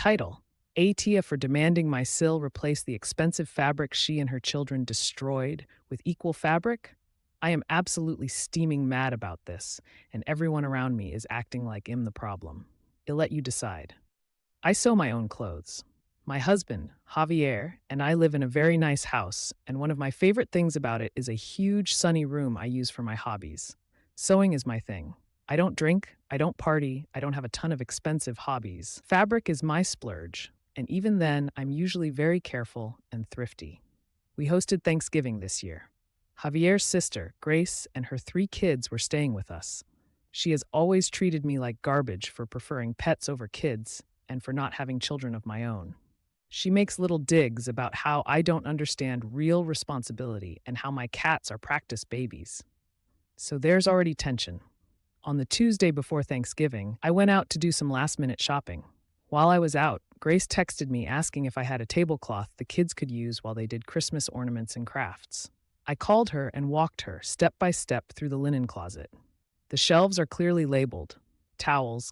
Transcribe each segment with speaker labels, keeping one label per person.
Speaker 1: title, AITA for demanding my SIL replace the expensive fabric she and her children destroyed with equal fabric? I am absolutely steaming mad about this, and everyone around me is acting like I'm the problem. I'll let you decide. I sew my own clothes. My husband, Javier, and I live in a very nice house, and one of my favorite things about it is a huge sunny room I use for my hobbies. Sewing is my thing. I don't drink, I don't party, I don't have a ton of expensive hobbies. Fabric is my splurge, and even then, I'm usually very careful and thrifty. We hosted Thanksgiving this year. Javier's sister, Grace, and her 3 kids were staying with us. She has always treated me like garbage for preferring pets over kids and for not having children of my own. She makes little digs about how I don't understand real responsibility and how my cats are practice babies. So there's already tension. On the Tuesday before Thanksgiving, I went out to do some last-minute shopping. While I was out, Grace texted me asking if I had a tablecloth the kids could use while they did Christmas ornaments and crafts. I called her and walked her step by step through the linen closet. The shelves are clearly labeled: towels,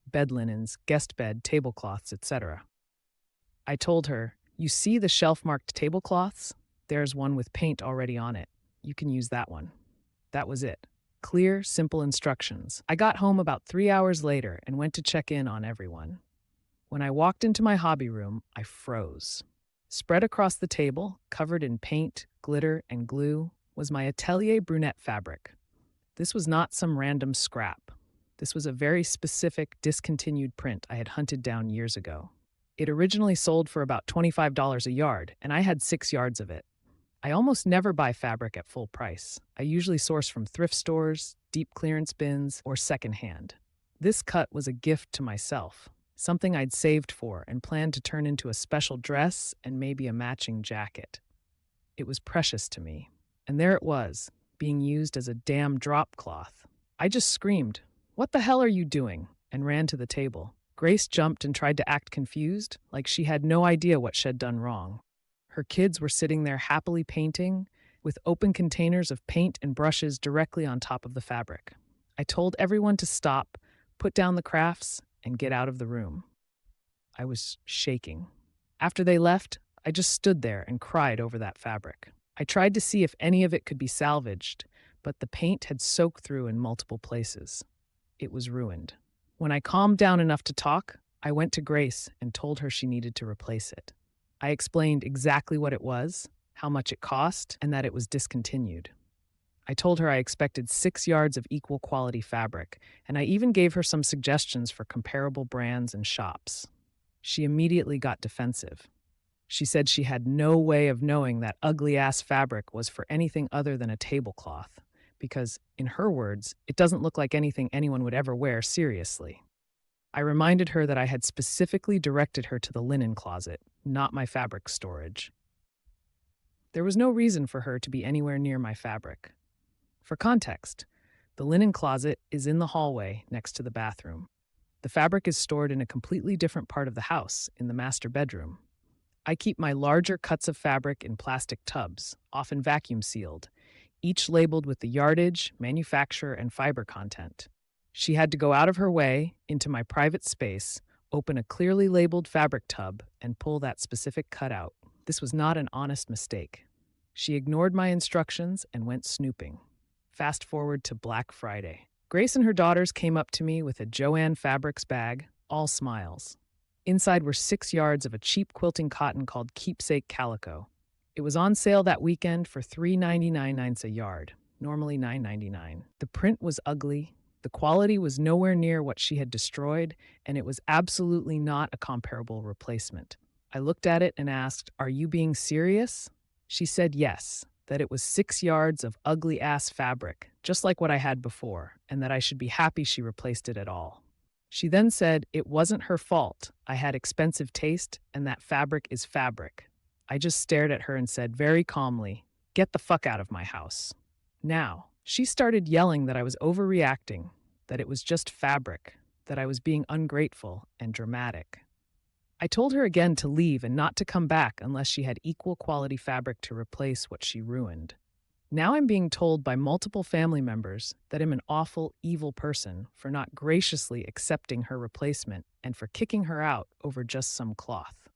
Speaker 1: bed linens, guest bed, tablecloths, etc. I told her, "You see the shelf-marked tablecloths? There's one with paint already on it. You can use that one." That was it. Clear, simple instructions. I got home about 3 hours later and went to check in on everyone. When I walked into my hobby room, I froze. Spread across the table, covered in paint, glitter, and glue, was my Atelier Brunette fabric. This was not some random scrap. This was a very specific, discontinued print I had hunted down years ago. It originally sold for about $25 a yard, and I had 6 yards of it. I almost never buy fabric at full price. I usually source from thrift stores, deep clearance bins, or secondhand. This cut was a gift to myself, something I'd saved for and planned to turn into a special dress and maybe a matching jacket. It was precious to me. And there it was, being used as a damn drop cloth. I just screamed, "What the hell are you doing?" and ran to the table. Grace jumped and tried to act confused, like she had no idea what she'd done wrong. Her kids were sitting there happily painting, with open containers of paint and brushes directly on top of the fabric. I told everyone to stop, put down the crafts, and get out of the room. I was shaking. After they left, I just stood there and cried over that fabric. I tried to see if any of it could be salvaged, but the paint had soaked through in multiple places. It was ruined. When I calmed down enough to talk, I went to Grace and told her she needed to replace it. I explained exactly what it was, how much it cost, and that it was discontinued. I told her I expected 6 yards of equal quality fabric, and I even gave her some suggestions for comparable brands and shops. She immediately got defensive. She said she had no way of knowing that ugly-ass fabric was for anything other than a tablecloth, because, in her words, it doesn't look like anything anyone would ever wear seriously. I reminded her that I had specifically directed her to the linen closet, not my fabric storage. There was no reason for her to be anywhere near my fabric. For context, the linen closet is in the hallway next to the bathroom. The fabric is stored in a completely different part of the house, in the master bedroom. I keep my larger cuts of fabric in plastic tubs, often vacuum sealed, each labeled with the yardage, manufacturer, and fiber content. She had to go out of her way, into my private space, open a clearly labeled fabric tub, and pull that specific cutout. This was not an honest mistake. She ignored my instructions and went snooping. Fast forward to Black Friday. Grace and her daughters came up to me with a Joann Fabrics bag, all smiles. Inside were 6 yards of a cheap quilting cotton called Keepsake Calico. It was on sale that weekend for $3.99 a yard, normally $9.99. The print was ugly. The quality was nowhere near what she had destroyed, and it was absolutely not a comparable replacement. I looked at it and asked, "Are you being serious?" She said yes, that it was 6 yards of ugly-ass fabric, just like what I had before, and that I should be happy she replaced it at all. She then said it wasn't her fault. I had expensive taste, and that fabric is fabric. I just stared at her and said very calmly, "Get the fuck out of my house." Now, she started yelling that I was overreacting, that it was just fabric, that I was being ungrateful and dramatic. I told her again to leave and not to come back unless she had equal quality fabric to replace what she ruined. Now I'm being told by multiple family members that I'm an awful, evil person for not graciously accepting her replacement and for kicking her out over just some cloth.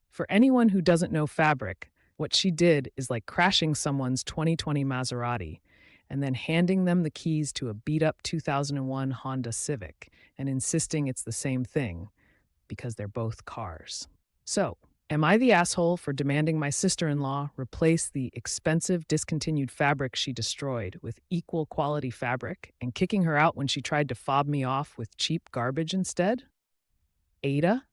Speaker 1: For anyone who doesn't know fabric, what she did is like crashing someone's 2020 Maserati and then handing them the keys to a beat up 2001 Honda Civic and insisting it's the same thing because they're both cars. So, am I the asshole for demanding my sister in law replace the expensive, discontinued fabric she destroyed with equal quality fabric and kicking her out when she tried to fob me off with cheap garbage instead? Ada?